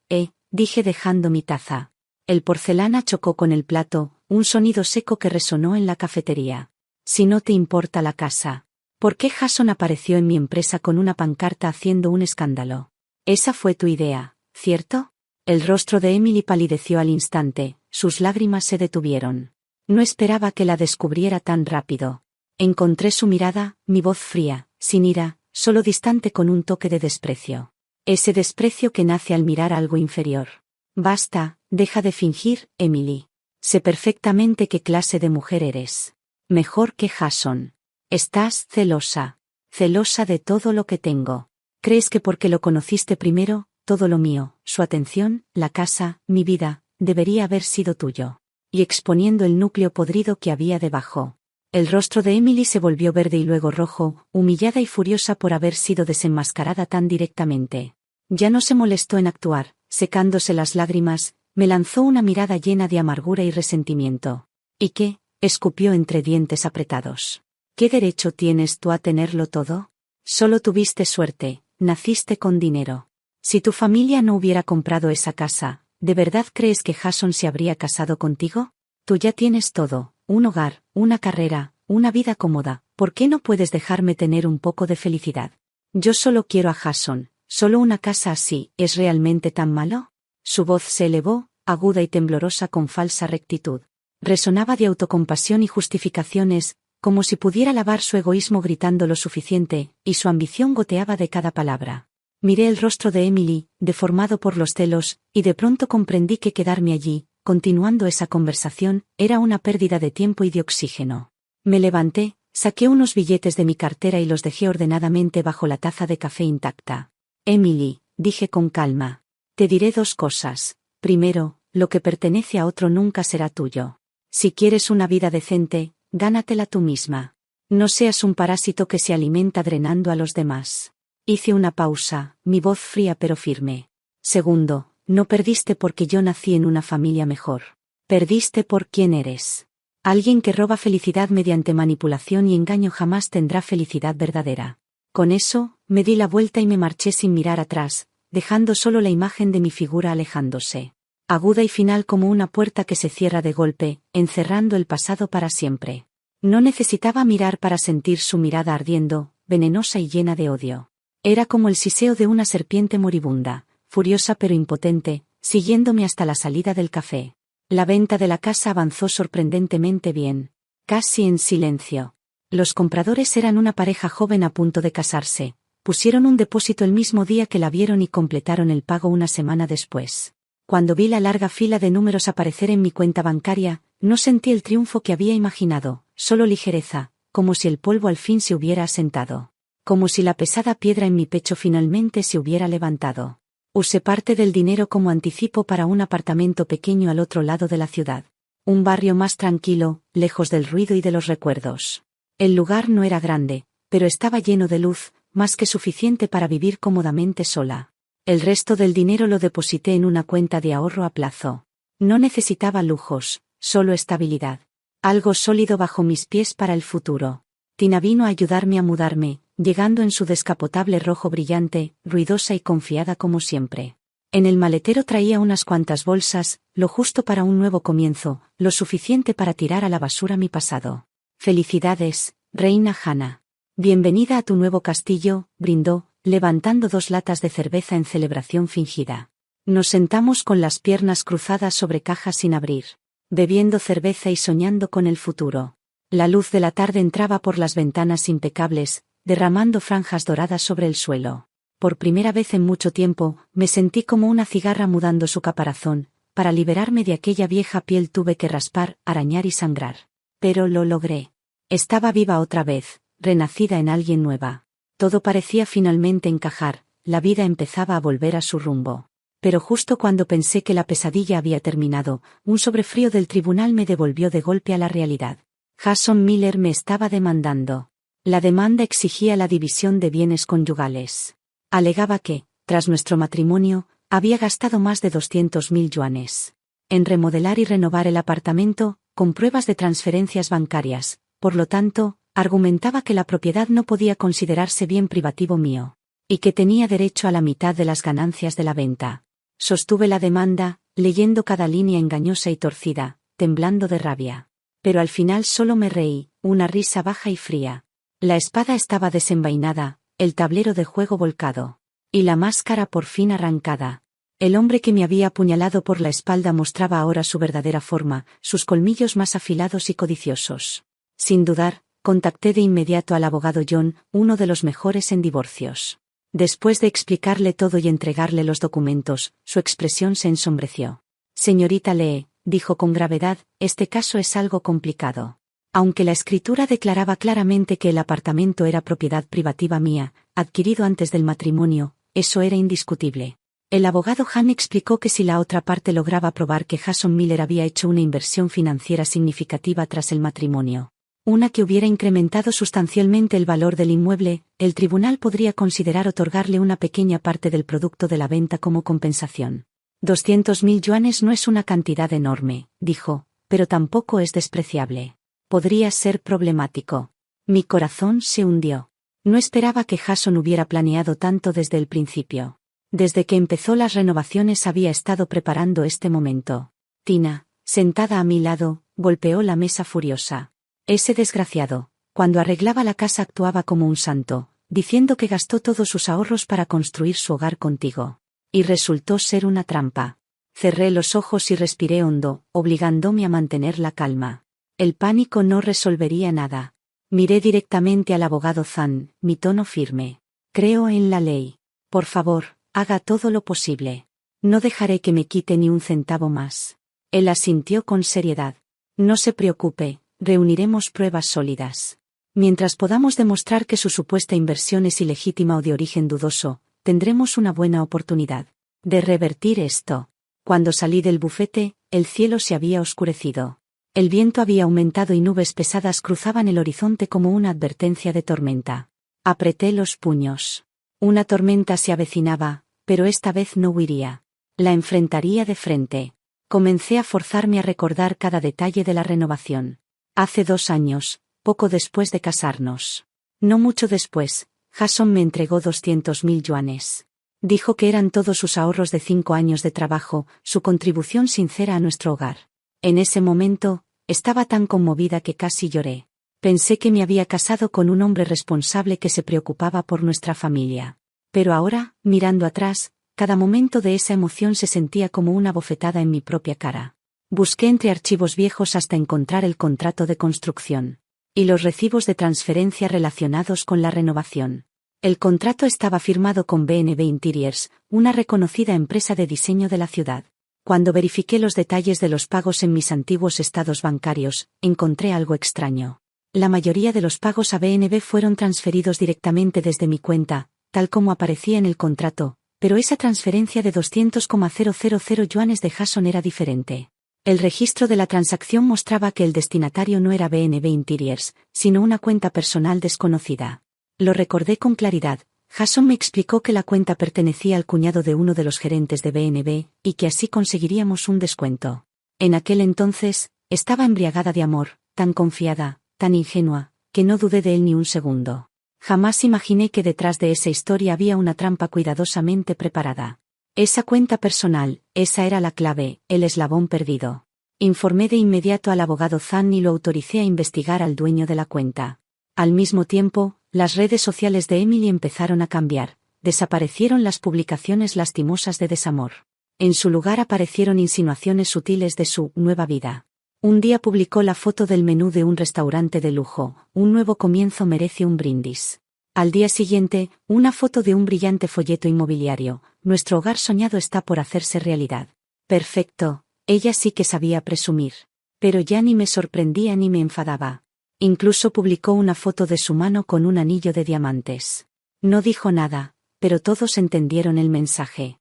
dije dejando mi taza. El porcelana chocó con el plato, un sonido seco que resonó en la cafetería. Si no te importa la casa. ¿Por qué Jason apareció en mi empresa con una pancarta haciendo un escándalo? Esa fue tu idea, ¿cierto? El rostro de Emily palideció al instante, sus lágrimas se detuvieron. No esperaba que la descubriera tan rápido. Encontré su mirada, mi voz fría, sin ira, solo distante con un toque de desprecio. Ese desprecio que nace al mirar algo inferior. Basta, deja de fingir, Emily. Sé perfectamente qué clase de mujer eres. Mejor que Jason. Estás celosa. Celosa de todo lo que tengo. ¿Crees que porque lo conociste primero, todo lo mío, su atención, la casa, mi vida, debería haber sido tuyo? Y exponiendo el núcleo podrido que había debajo. El rostro de Emily se volvió verde y luego rojo, humillada y furiosa por haber sido desenmascarada tan directamente. Ya no se molestó en actuar, secándose las lágrimas, me lanzó una mirada llena de amargura y resentimiento. ¿Y qué? Escupió entre dientes apretados. ¿Qué derecho tienes tú a tenerlo todo? Solo tuviste suerte, naciste con dinero. Si tu familia no hubiera comprado esa casa, ¿de verdad crees que Jason se habría casado contigo? Tú ya tienes todo, un hogar, una carrera, una vida cómoda, ¿por qué no puedes dejarme tener un poco de felicidad? Yo solo quiero a Jason, solo una casa así, ¿es realmente tan malo? Su voz se elevó, aguda y temblorosa con falsa rectitud. Resonaba de autocompasión y justificaciones, como si pudiera lavar su egoísmo gritando lo suficiente, y su ambición goteaba de cada palabra. Miré el rostro de Emily, deformado por los celos, y de pronto comprendí que quedarme allí, continuando esa conversación, era una pérdida de tiempo y de oxígeno. Me levanté, saqué unos billetes de mi cartera y los dejé ordenadamente bajo la taza de café intacta. Emily, dije con calma. Te diré dos cosas. Primero, lo que pertenece a otro nunca será tuyo. Si quieres una vida decente, gánatela tú misma. No seas un parásito que se alimenta drenando a los demás. Hice una pausa, mi voz fría pero firme. Segundo, no perdiste porque yo nací en una familia mejor. Perdiste por quién eres. Alguien que roba felicidad mediante manipulación y engaño jamás tendrá felicidad verdadera. Con eso, me di la vuelta y me marché sin mirar atrás, dejando solo la imagen de mi figura alejándose. Aguda y final como una puerta que se cierra de golpe, encerrando el pasado para siempre. No necesitaba mirar para sentir su mirada ardiendo, venenosa y llena de odio. Era como el siseo de una serpiente moribunda, furiosa pero impotente, siguiéndome hasta la salida del café. La venta de la casa avanzó sorprendentemente bien, casi en silencio. Los compradores eran una pareja joven a punto de casarse, pusieron un depósito el mismo día que la vieron y completaron el pago una semana después. Cuando vi la larga fila de números aparecer en mi cuenta bancaria, no sentí el triunfo que había imaginado, solo ligereza, como si el polvo al fin se hubiera asentado. Como si la pesada piedra en mi pecho finalmente se hubiera levantado. Usé parte del dinero como anticipo para un apartamento pequeño al otro lado de la ciudad. Un barrio más tranquilo, lejos del ruido y de los recuerdos. El lugar no era grande, pero estaba lleno de luz, más que suficiente para vivir cómodamente sola. El resto del dinero lo deposité en una cuenta de ahorro a plazo. No necesitaba lujos, solo estabilidad. Algo sólido bajo mis pies para el futuro. Tina vino a ayudarme a mudarme, llegando en su descapotable rojo brillante, ruidosa y confiada como siempre. En el maletero traía unas cuantas bolsas, lo justo para un nuevo comienzo, lo suficiente para tirar a la basura mi pasado. Felicidades, reina Hannah. Bienvenida a tu nuevo castillo, brindó, levantando 2 latas de cerveza en celebración fingida. Nos sentamos con las piernas cruzadas sobre cajas sin abrir, bebiendo cerveza y soñando con el futuro. La luz de la tarde entraba por las ventanas impecables, derramando franjas doradas sobre el suelo. Por primera vez en mucho tiempo, me sentí como una cigarra mudando su caparazón. Para liberarme de aquella vieja piel tuve que raspar, arañar y sangrar. Pero lo logré. Estaba viva otra vez, renacida en alguien nueva. Todo parecía finalmente encajar, la vida empezaba a volver a su rumbo. Pero justo cuando pensé que la pesadilla había terminado, un sobresfrío del tribunal me devolvió de golpe a la realidad. Jason Miller me estaba demandando. La demanda exigía la división de bienes conyugales. Alegaba que, tras nuestro matrimonio, había gastado más de 200.000 yuanes en remodelar y renovar el apartamento, con pruebas de transferencias bancarias. Por lo tanto, argumentaba que la propiedad no podía considerarse bien privativo mío, y que tenía derecho a la mitad de las ganancias de la venta. Sostuve la demanda, leyendo cada línea engañosa y torcida, temblando de rabia. Pero al final solo me reí, una risa baja y fría. La espada estaba desenvainada, el tablero de juego volcado. Y la máscara por fin arrancada. El hombre que me había apuñalado por la espalda mostraba ahora su verdadera forma, sus colmillos más afilados y codiciosos. Sin dudar, contacté de inmediato al abogado John, uno de los mejores en divorcios. Después de explicarle todo y entregarle los documentos, su expresión se ensombreció. Señorita Lee, dijo con gravedad, este caso es algo complicado. Aunque la escritura declaraba claramente que el apartamento era propiedad privativa mía, adquirido antes del matrimonio, eso era indiscutible. El abogado Han explicó que si la otra parte lograba probar que Jason Miller había hecho una inversión financiera significativa tras el matrimonio, una que hubiera incrementado sustancialmente el valor del inmueble, el tribunal podría considerar otorgarle una pequeña parte del producto de la venta como compensación. 200.000 yuanes no es una cantidad enorme, dijo, pero tampoco es despreciable. Podría ser problemático. Mi corazón se hundió. No esperaba que Jason hubiera planeado tanto desde el principio. Desde que empezó las renovaciones había estado preparando este momento. Tina, sentada a mi lado, golpeó la mesa furiosa. Ese desgraciado, cuando arreglaba la casa actuaba como un santo, diciendo que gastó todos sus ahorros para construir su hogar contigo. Y resultó ser una trampa. Cerré los ojos y respiré hondo, obligándome a mantener la calma. El pánico no resolvería nada. Miré directamente al abogado Zhang, mi tono firme. Creo en la ley. Por favor, haga todo lo posible. No dejaré que me quite ni un centavo más. Él asintió con seriedad. No se preocupe, reuniremos pruebas sólidas. Mientras podamos demostrar que su supuesta inversión es ilegítima o de origen dudoso, tendremos una buena oportunidad de revertir esto. Cuando salí del bufete, el cielo se había oscurecido. El viento había aumentado y nubes pesadas cruzaban el horizonte como una advertencia de tormenta. Apreté los puños. Una tormenta se avecinaba, pero esta vez no huiría. La enfrentaría de frente. Comencé a forzarme a recordar cada detalle de la renovación. Hace 2 años, poco después de casarnos. No mucho después, Jason me entregó 200.000 yuanes. Dijo que eran todos sus ahorros de 5 años de trabajo, su contribución sincera a nuestro hogar. En ese momento, estaba tan conmovida que casi lloré. Pensé que me había casado con un hombre responsable que se preocupaba por nuestra familia. Pero ahora, mirando atrás, cada momento de esa emoción se sentía como una bofetada en mi propia cara. Busqué entre archivos viejos hasta encontrar el contrato de construcción y los recibos de transferencia relacionados con la renovación. El contrato estaba firmado con B&B Interiors, una reconocida empresa de diseño de la ciudad. Cuando verifiqué los detalles de los pagos en mis antiguos estados bancarios, encontré algo extraño. La mayoría de los pagos a B&B fueron transferidos directamente desde mi cuenta, tal como aparecía en el contrato, pero esa transferencia de 200,000 yuanes de Jason era diferente. El registro de la transacción mostraba que el destinatario no era B&B Interiors, sino una cuenta personal desconocida. Lo recordé con claridad. Jason me explicó que la cuenta pertenecía al cuñado de uno de los gerentes de B&B, y que así conseguiríamos un descuento. En aquel entonces, estaba embriagada de amor, tan confiada, tan ingenua, que no dudé de él ni un segundo. Jamás imaginé que detrás de esa historia había una trampa cuidadosamente preparada. Esa cuenta personal, esa era la clave, el eslabón perdido. Informé de inmediato al abogado Zhang y lo autoricé a investigar al dueño de la cuenta. Al mismo tiempo, las redes sociales de Emily empezaron a cambiar. Desaparecieron las publicaciones lastimosas de desamor. En su lugar aparecieron insinuaciones sutiles de su nueva vida. Un día publicó la foto del menú de un restaurante de lujo, un nuevo comienzo merece un brindis. Al día siguiente, una foto de un brillante folleto inmobiliario, nuestro hogar soñado está por hacerse realidad. Perfecto, ella sí que sabía presumir. Pero ya ni me sorprendía ni me enfadaba. Incluso publicó una foto de su mano con un anillo de diamantes. No dijo nada, pero todos entendieron el mensaje.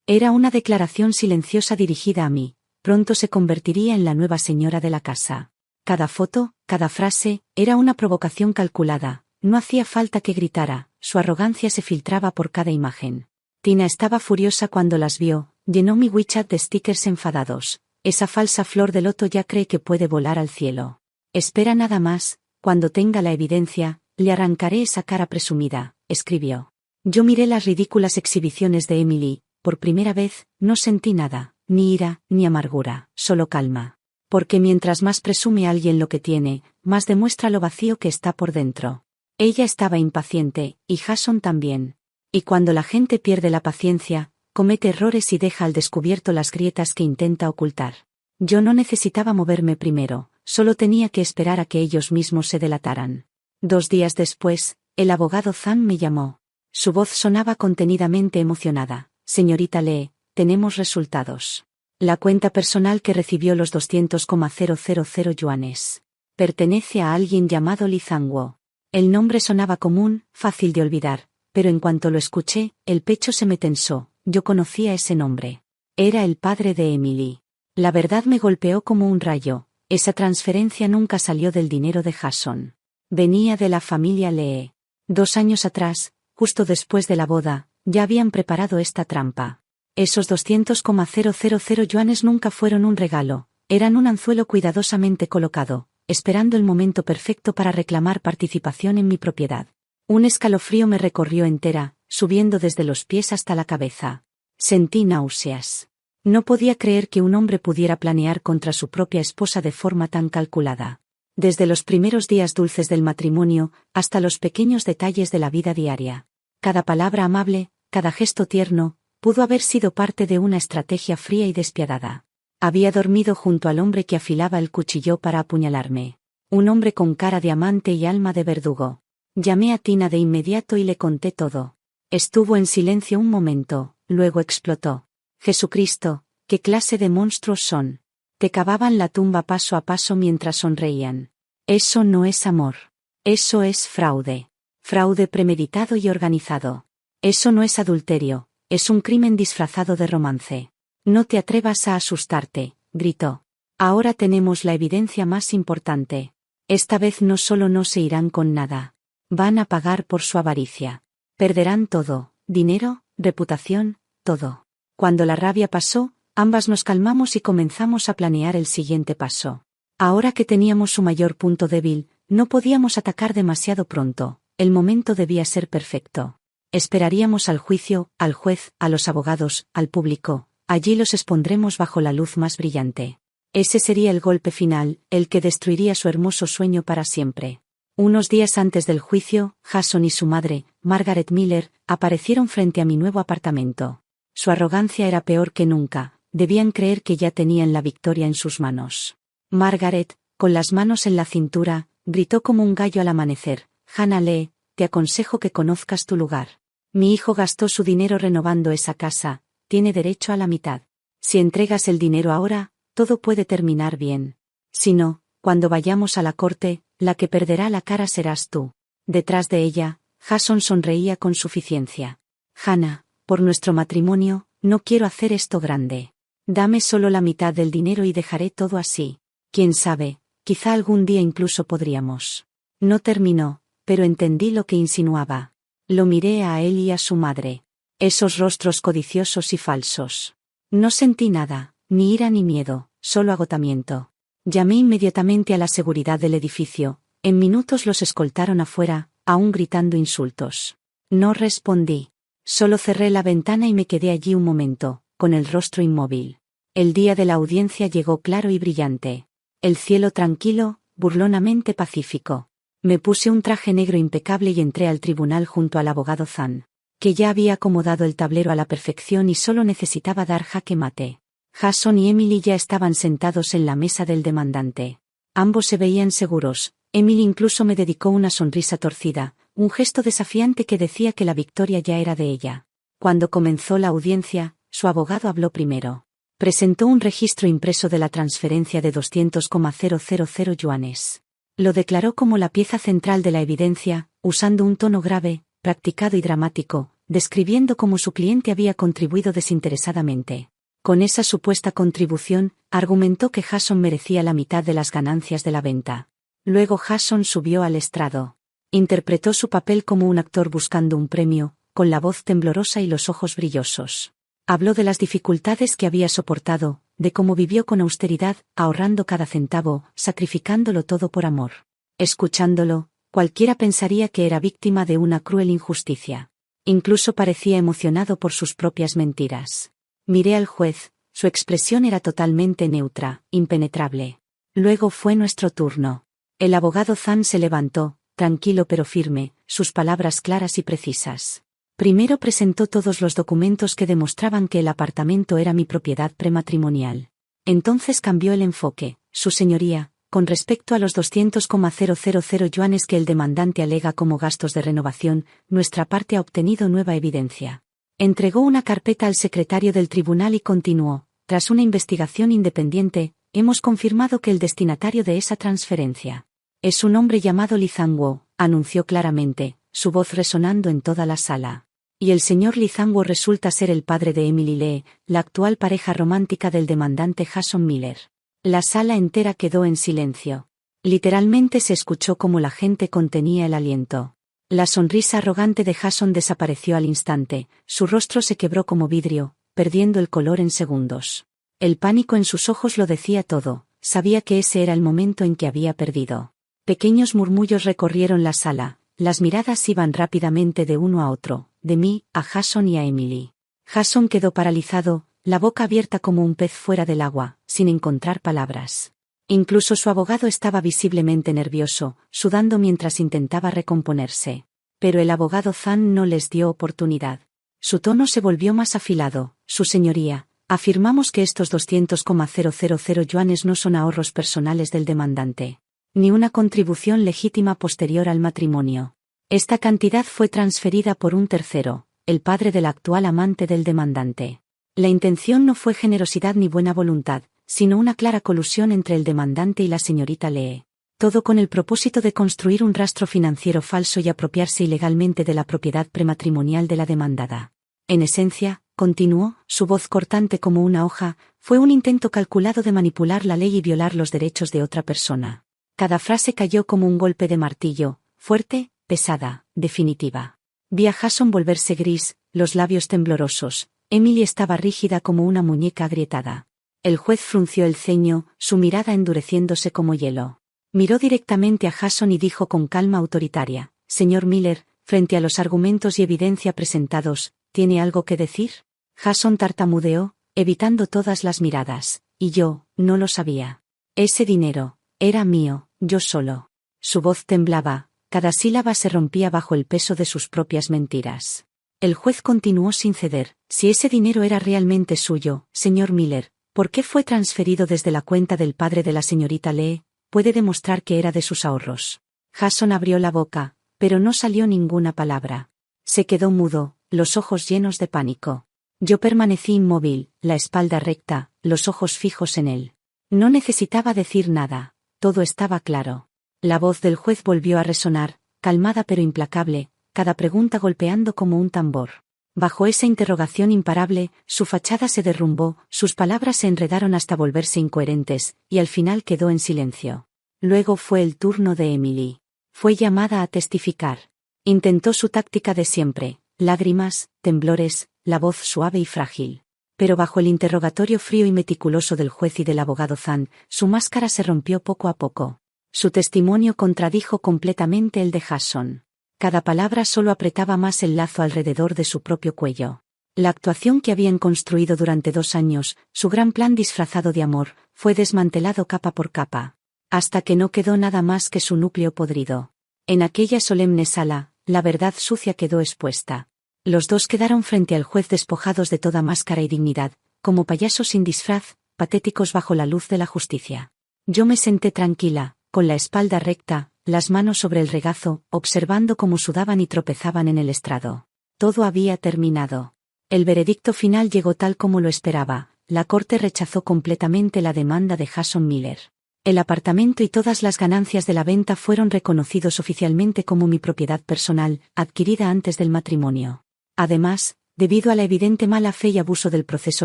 Era una declaración silenciosa dirigida a mí. Pronto se convertiría en la nueva señora de la casa. Cada foto, cada frase, era una provocación calculada. No hacía falta que gritara, su arrogancia se filtraba por cada imagen. Tina estaba furiosa cuando las vio, llenó mi WeChat de stickers enfadados. Esa falsa flor de loto ya cree que puede volar al cielo. Espera nada más, cuando tenga la evidencia, le arrancaré esa cara presumida, escribió. Yo miré las ridículas exhibiciones de Emily, por primera vez, no sentí nada. Ni ira, ni amargura, solo calma. Porque mientras más presume alguien lo que tiene, más demuestra lo vacío que está por dentro. Ella estaba impaciente, y Jason también. Y cuando la gente pierde la paciencia, comete errores y deja al descubierto las grietas que intenta ocultar. Yo no necesitaba moverme primero, solo tenía que esperar a que ellos mismos se delataran. 2 días después, el abogado Zhang me llamó. Su voz sonaba contenidamente emocionada. Señorita Lee, tenemos resultados. La cuenta personal que recibió los 200,000 yuanes. Pertenece a alguien llamado Li Zhangguo. El nombre sonaba común, fácil de olvidar, pero en cuanto lo escuché, el pecho se me tensó. Yo conocía ese nombre. Era el padre de Emily. La verdad me golpeó como un rayo. Esa transferencia nunca salió del dinero de Jason. Venía de la familia Lee. 2 años atrás, justo después de la boda, ya habían preparado esta trampa. Esos 200,000 yuanes nunca fueron un regalo, eran un anzuelo cuidadosamente colocado, esperando el momento perfecto para reclamar participación en mi propiedad. Un escalofrío me recorrió entera, subiendo desde los pies hasta la cabeza. Sentí náuseas. No podía creer que un hombre pudiera planear contra su propia esposa de forma tan calculada. Desde los primeros días dulces del matrimonio, hasta los pequeños detalles de la vida diaria. Cada palabra amable, cada gesto tierno, pudo haber sido parte de una estrategia fría y despiadada. Había dormido junto al hombre que afilaba el cuchillo para apuñalarme. Un hombre con cara de amante y alma de verdugo. Llamé a Tina de inmediato y le conté todo. Estuvo en silencio un momento, luego explotó. Jesucristo, ¿qué clase de monstruos son? Te cavaban la tumba paso a paso mientras sonreían. Eso no es amor. Eso es fraude. Fraude premeditado y organizado. Eso no es adulterio. Es un crimen disfrazado de romance. No te atrevas a asustarte, gritó. Ahora tenemos la evidencia más importante. Esta vez no solo no se irán con nada. Van a pagar por su avaricia. Perderán todo, dinero, reputación, todo. Cuando la rabia pasó, ambas nos calmamos y comenzamos a planear el siguiente paso. Ahora que teníamos su mayor punto débil, no podíamos atacar demasiado pronto, el momento debía ser perfecto. Esperaríamos al juicio, al juez, a los abogados, al público, allí los expondremos bajo la luz más brillante. Ese sería el golpe final, el que destruiría su hermoso sueño para siempre. Unos días antes del juicio, Jason y su madre, Margaret Miller, aparecieron frente a mi nuevo apartamento. Su arrogancia era peor que nunca, debían creer que ya tenían la victoria en sus manos. Margaret, con las manos en la cintura, gritó como un gallo al amanecer, Hannah Lee, te aconsejo que conozcas tu lugar. Mi hijo gastó su dinero renovando esa casa, tiene derecho a la mitad. Si entregas el dinero ahora, todo puede terminar bien. Si no, cuando vayamos a la corte, la que perderá la cara serás tú. Detrás de ella, Jason sonreía con suficiencia. Hannah, por nuestro matrimonio, no quiero hacer esto grande. Dame solo la mitad del dinero y dejaré todo así. Quién sabe, quizá algún día incluso podríamos. No terminó, pero entendí lo que insinuaba. Lo miré a él y a su madre. Esos rostros codiciosos y falsos. No sentí nada, ni ira ni miedo, solo agotamiento. Llamé inmediatamente a la seguridad del edificio. En minutos los escoltaron afuera, aún gritando insultos. No respondí. Solo cerré la ventana y me quedé allí un momento, con el rostro inmóvil. El día de la audiencia llegó claro y brillante. El cielo tranquilo, burlonamente pacífico. Me puse un traje negro impecable y entré al tribunal junto al abogado Zhang, que ya había acomodado el tablero a la perfección y solo necesitaba dar jaque mate. Jason y Emily ya estaban sentados en la mesa del demandante. Ambos se veían seguros. Emily incluso me dedicó una sonrisa torcida, un gesto desafiante que decía que la victoria ya era de ella. Cuando comenzó la audiencia, su abogado habló primero. Presentó un registro impreso de la transferencia de 200,000 yuanes. Lo declaró como la pieza central de la evidencia, usando un tono grave, practicado y dramático, describiendo cómo su cliente había contribuido desinteresadamente. Con esa supuesta contribución, argumentó que Jason merecía la mitad de las ganancias de la venta. Luego Jason subió al estrado. Interpretó su papel como un actor buscando un premio, con la voz temblorosa y los ojos brillosos. Habló de las dificultades que había soportado, de cómo vivió con austeridad, ahorrando cada centavo, sacrificándolo todo por amor. Escuchándolo, cualquiera pensaría que era víctima de una cruel injusticia. Incluso parecía emocionado por sus propias mentiras. Miré al juez, su expresión era totalmente neutra, impenetrable. Luego fue nuestro turno. El abogado Zhang se levantó, tranquilo pero firme, sus palabras claras y precisas. Primero presentó todos los documentos que demostraban que el apartamento era mi propiedad prematrimonial. Entonces cambió el enfoque, su señoría, con respecto a los 200,000 yuanes que el demandante alega como gastos de renovación, nuestra parte ha obtenido nueva evidencia. Entregó una carpeta al secretario del tribunal y continuó, tras una investigación independiente, hemos confirmado que el destinatario de esa transferencia es un hombre llamado Li Zhangguo, anunció claramente, su voz resonando en toda la sala. Y el señor Li Zhangguo resulta ser el padre de Emily Lee, la actual pareja romántica del demandante Jason Miller. La sala entera quedó en silencio. Literalmente se escuchó cómo la gente contenía el aliento. La sonrisa arrogante de Jason desapareció al instante, su rostro se quebró como vidrio, perdiendo el color en segundos. El pánico en sus ojos lo decía todo, sabía que ese era el momento en que había perdido. Pequeños murmullos recorrieron la sala, las miradas iban rápidamente de uno a otro, de mí, a Jason y a Emily. Jason quedó paralizado, la boca abierta como un pez fuera del agua, sin encontrar palabras. Incluso su abogado estaba visiblemente nervioso, sudando mientras intentaba recomponerse. Pero el abogado Zhang no les dio oportunidad. Su tono se volvió más afilado, su señoría, afirmamos que estos 200,000 yuanes no son ahorros personales del demandante, ni una contribución legítima posterior al matrimonio. Esta cantidad fue transferida por un tercero, el padre del actual amante del demandante. La intención no fue generosidad ni buena voluntad, sino una clara colusión entre el demandante y la señorita Lee. Todo con el propósito de construir un rastro financiero falso y apropiarse ilegalmente de la propiedad prematrimonial de la demandada. En esencia, continuó, su voz cortante como una hoja, fue un intento calculado de manipular la ley y violar los derechos de otra persona. Cada frase cayó como un golpe de martillo, fuerte, pesada, definitiva. Vi a Jason volverse gris, los labios temblorosos. Emily estaba rígida como una muñeca agrietada. El juez frunció el ceño, su mirada endureciéndose como hielo. Miró directamente a Jason y dijo con calma autoritaria, «Señor Miller, frente a los argumentos y evidencia presentados, ¿tiene algo que decir?» Jason tartamudeó, evitando todas las miradas, «Y yo, no lo sabía. Ese dinero, era mío, yo solo». Su voz temblaba, cada sílaba se rompía bajo el peso de sus propias mentiras. El juez continuó sin ceder, «Si ese dinero era realmente suyo, señor Miller, ¿por qué fue transferido desde la cuenta del padre de la señorita Lee? Puede demostrar que era de sus ahorros». Jason abrió la boca, pero no salió ninguna palabra. Se quedó mudo, los ojos llenos de pánico. Yo permanecí inmóvil, la espalda recta, los ojos fijos en él. No necesitaba decir nada, todo estaba claro. La voz del juez volvió a resonar, calmada pero implacable, cada pregunta golpeando como un tambor. Bajo esa interrogación imparable, su fachada se derrumbó, sus palabras se enredaron hasta volverse incoherentes, y al final quedó en silencio. Luego fue el turno de Emily. Fue llamada a testificar. Intentó su táctica de siempre, lágrimas, temblores, la voz suave y frágil. Pero bajo el interrogatorio frío y meticuloso del juez y del abogado Zhang, su máscara se rompió poco a poco. Su testimonio contradijo completamente el de Jason. Cada palabra solo apretaba más el lazo alrededor de su propio cuello. La actuación que habían construido durante 2 años, su gran plan disfrazado de amor, fue desmantelado capa por capa. Hasta que no quedó nada más que su núcleo podrido. En aquella solemne sala, la verdad sucia quedó expuesta. Los dos quedaron frente al juez despojados de toda máscara y dignidad, como payasos sin disfraz, patéticos bajo la luz de la justicia. Yo me senté tranquila, con la espalda recta, las manos sobre el regazo, observando cómo sudaban y tropezaban en el estrado. Todo había terminado. El veredicto final llegó tal como lo esperaba. La corte rechazó completamente la demanda de Jason Miller. El apartamento y todas las ganancias de la venta fueron reconocidos oficialmente como mi propiedad personal, adquirida antes del matrimonio. Además, debido a la evidente mala fe y abuso del proceso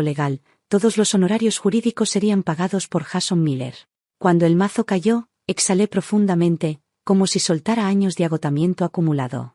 legal, todos los honorarios jurídicos serían pagados por Jason Miller. Cuando el mazo cayó, exhalé profundamente, como si soltara años de agotamiento acumulado.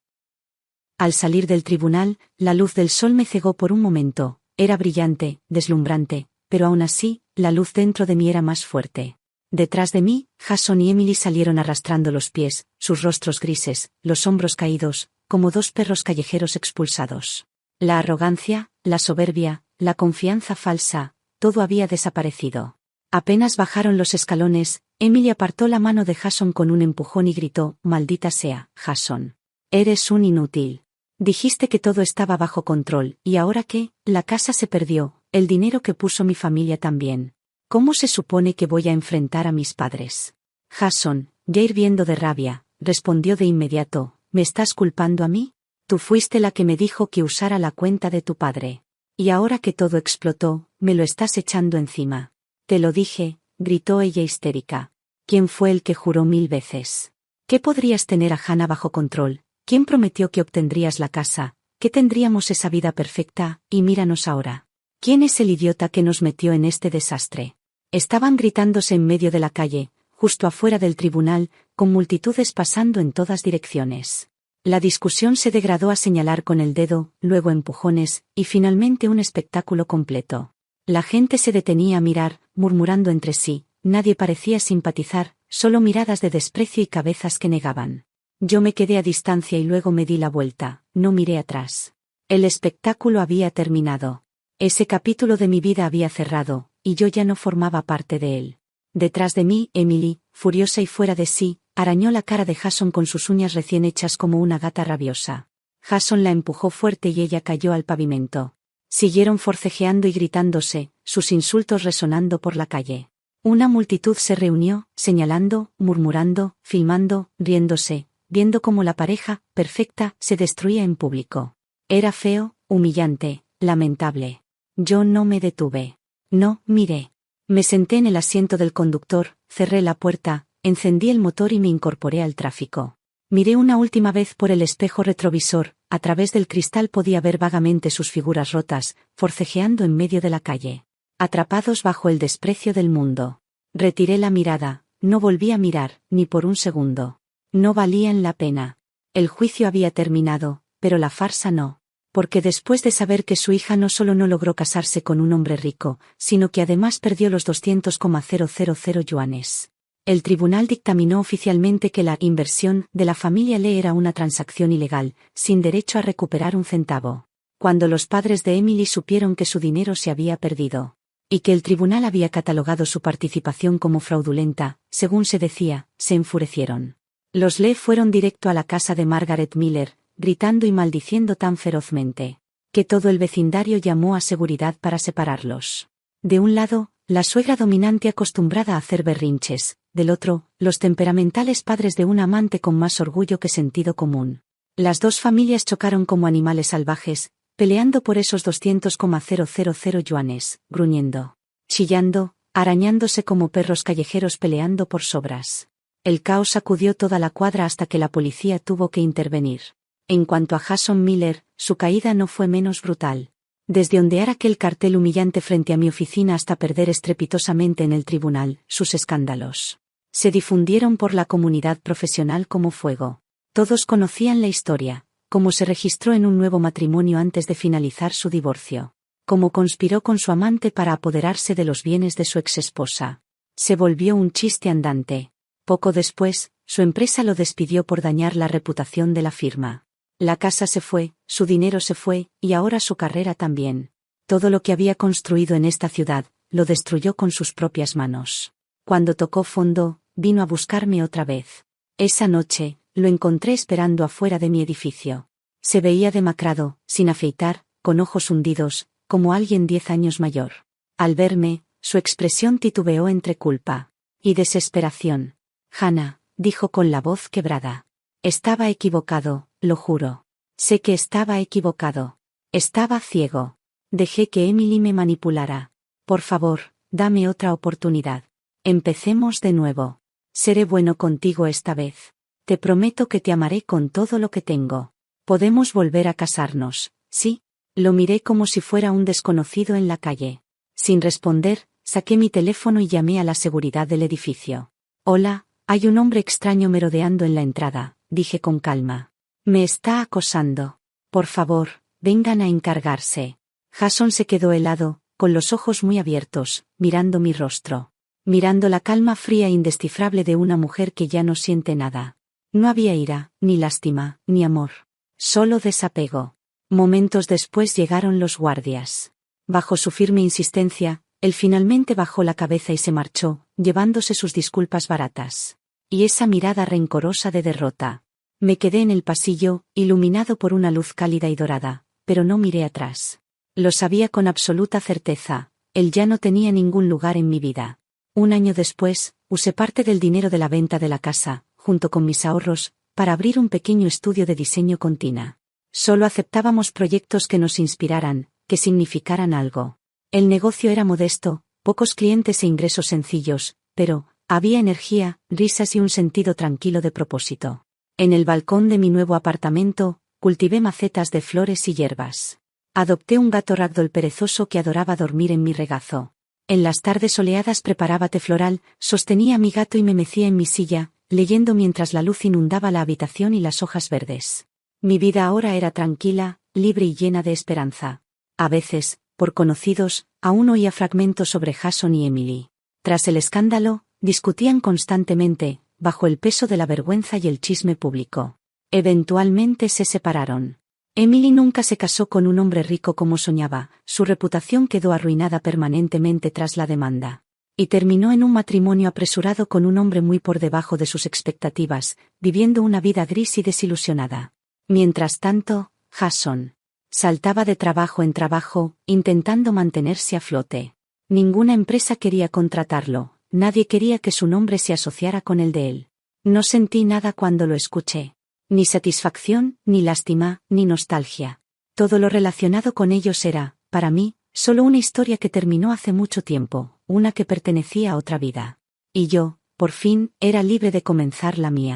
Al salir del tribunal, la luz del sol me cegó por un momento. Era brillante, deslumbrante, pero aún así, la luz dentro de mí era más fuerte. Detrás de mí, Jason y Emily salieron arrastrando los pies, sus rostros grises, los hombros caídos, como 2 perros callejeros expulsados. La arrogancia, la soberbia, la confianza falsa, todo había desaparecido. Apenas bajaron los escalones, Emily apartó la mano de Jason con un empujón y gritó: «Maldita sea, Jason. Eres un inútil. Dijiste que todo estaba bajo control, ¿y ahora qué? La casa se perdió, el dinero que puso mi familia también. ¿Cómo se supone que voy a enfrentar a mis padres?» Jason, ya hirviendo de rabia, respondió de inmediato: «¿Me estás culpando a mí? Tú fuiste la que me dijo que usara la cuenta de tu padre. Y ahora que todo explotó, me lo estás echando encima». «Te lo dije», gritó ella histérica. «¿Quién fue el que juró 1000 veces? ¿Qué podrías tener a Hannah bajo control? ¿Quién prometió que obtendrías la casa, que tendríamos esa vida perfecta, y míranos ahora? ¿Quién es el idiota que nos metió en este desastre?» Estaban gritándose en medio de la calle, justo afuera del tribunal, con multitudes pasando en todas direcciones. La discusión se degradó a señalar con el dedo, luego empujones, y finalmente un espectáculo completo. La gente se detenía a mirar, murmurando entre sí, nadie parecía simpatizar, solo miradas de desprecio y cabezas que negaban. Yo me quedé a distancia y luego me di la vuelta, no miré atrás. El espectáculo había terminado. Ese capítulo de mi vida había cerrado, y yo ya no formaba parte de él. Detrás de mí, Emily, furiosa y fuera de sí, arañó la cara de Jason con sus uñas recién hechas como una gata rabiosa. Jason la empujó fuerte y ella cayó al pavimento. Siguieron forcejeando y gritándose, sus insultos resonando por la calle. Una multitud se reunió, señalando, murmurando, filmando, riéndose, viendo cómo la pareja, perfecta, se destruía en público. Era feo, humillante, lamentable. Yo no me detuve. No, miré. Me senté en el asiento del conductor, cerré la puerta, encendí el motor y me incorporé al tráfico. Miré una última vez por el espejo retrovisor, a través del cristal podía ver vagamente sus figuras rotas, forcejeando en medio de la calle. Atrapados bajo el desprecio del mundo. Retiré la mirada, no volví a mirar, ni por un segundo. No valían la pena. El juicio había terminado, pero la farsa no. Porque después de saber que su hija no solo no logró casarse con un hombre rico, sino que además perdió los 200,000 yuanes. El tribunal dictaminó oficialmente que la inversión de la familia Lee era una transacción ilegal, sin derecho a recuperar un centavo. Cuando los padres de Emily supieron que su dinero se había perdido, y que el tribunal había catalogado su participación como fraudulenta, según se decía, se enfurecieron. Los Lee fueron directo a la casa de Margaret Miller, gritando y maldiciendo tan ferozmente, que todo el vecindario llamó a seguridad para separarlos. De un lado, la suegra dominante acostumbrada a hacer berrinches, del otro, los temperamentales padres de un amante con más orgullo que sentido común. Las dos familias chocaron como animales salvajes, peleando por esos 200,000 yuanes, gruñendo, chillando, arañándose como perros callejeros peleando por sobras. El caos sacudió toda la cuadra hasta que la policía tuvo que intervenir. En cuanto a Jason Miller, su caída no fue menos brutal. Desde ondear aquel cartel humillante frente a mi oficina hasta perder estrepitosamente en el tribunal, sus escándalos se difundieron por la comunidad profesional como fuego. Todos conocían la historia, cómo se registró en un nuevo matrimonio antes de finalizar su divorcio. Cómo conspiró con su amante para apoderarse de los bienes de su exesposa. Se volvió un chiste andante. Poco después, su empresa lo despidió por dañar la reputación de la firma. La casa se fue, su dinero se fue, y ahora su carrera también. Todo lo que había construido en esta ciudad, lo destruyó con sus propias manos. Cuando tocó fondo, vino a buscarme otra vez. Esa noche, lo encontré esperando afuera de mi edificio. Se veía demacrado, sin afeitar, con ojos hundidos, como alguien 10 años mayor. Al verme, su expresión titubeó entre culpa y desesperación. Hannah, dijo con la voz quebrada. Estaba equivocado, lo juro. Sé que estaba equivocado. Estaba ciego. Dejé que Emily me manipulara. Por favor, dame otra oportunidad. Empecemos de nuevo. Seré bueno contigo esta vez. Te prometo que te amaré con todo lo que tengo. Podemos volver a casarnos, ¿sí? Lo miré como si fuera un desconocido en la calle. Sin responder, saqué mi teléfono y llamé a la seguridad del edificio. Hola, hay un hombre extraño merodeando en la entrada, dije con calma. Me está acosando. Por favor, vengan a encargarse. Jason se quedó helado, con los ojos muy abiertos, mirando mi rostro. Mirando la calma fría e indescifrable de una mujer que ya no siente nada. No había ira, ni lástima, ni amor. Solo desapego. Momentos después llegaron los guardias. Bajo su firme insistencia, él finalmente bajó la cabeza y se marchó, llevándose sus disculpas baratas. Y esa mirada rencorosa de derrota. Me quedé en el pasillo, iluminado por una luz cálida y dorada, pero no miré atrás. Lo sabía con absoluta certeza, él ya no tenía ningún lugar en mi vida. Un año después, usé parte del dinero de la venta de la casa, junto con mis ahorros, para abrir un pequeño estudio de diseño con Tina. Solo aceptábamos proyectos que nos inspiraran, que significaran algo. El negocio era modesto, pocos clientes e ingresos sencillos, pero había energía, risas y un sentido tranquilo de propósito. En el balcón de mi nuevo apartamento, cultivé macetas de flores y hierbas. Adopté un gato ragdoll perezoso que adoraba dormir en mi regazo. En las tardes soleadas preparaba té floral, sostenía a mi gato y me mecía en mi silla, leyendo mientras la luz inundaba la habitación y las hojas verdes. Mi vida ahora era tranquila, libre y llena de esperanza. A veces, por conocidos, aún oía fragmentos sobre Jason y Emily. Tras el escándalo, discutían constantemente, bajo el peso de la vergüenza y el chisme público. Eventualmente se separaron. Emily nunca se casó con un hombre rico como soñaba, su reputación quedó arruinada permanentemente tras la demanda. Y terminó en un matrimonio apresurado con un hombre muy por debajo de sus expectativas, viviendo una vida gris y desilusionada. Mientras tanto, Jason saltaba de trabajo en trabajo, intentando mantenerse a flote. Ninguna empresa quería contratarlo, nadie quería que su nombre se asociara con el de él. No sentí nada cuando lo escuché. Ni satisfacción, ni lástima, ni nostalgia. Todo lo relacionado con ellos era, para mí, solo una historia que terminó hace mucho tiempo, una que pertenecía a otra vida. Y yo, por fin, era libre de comenzar la mía.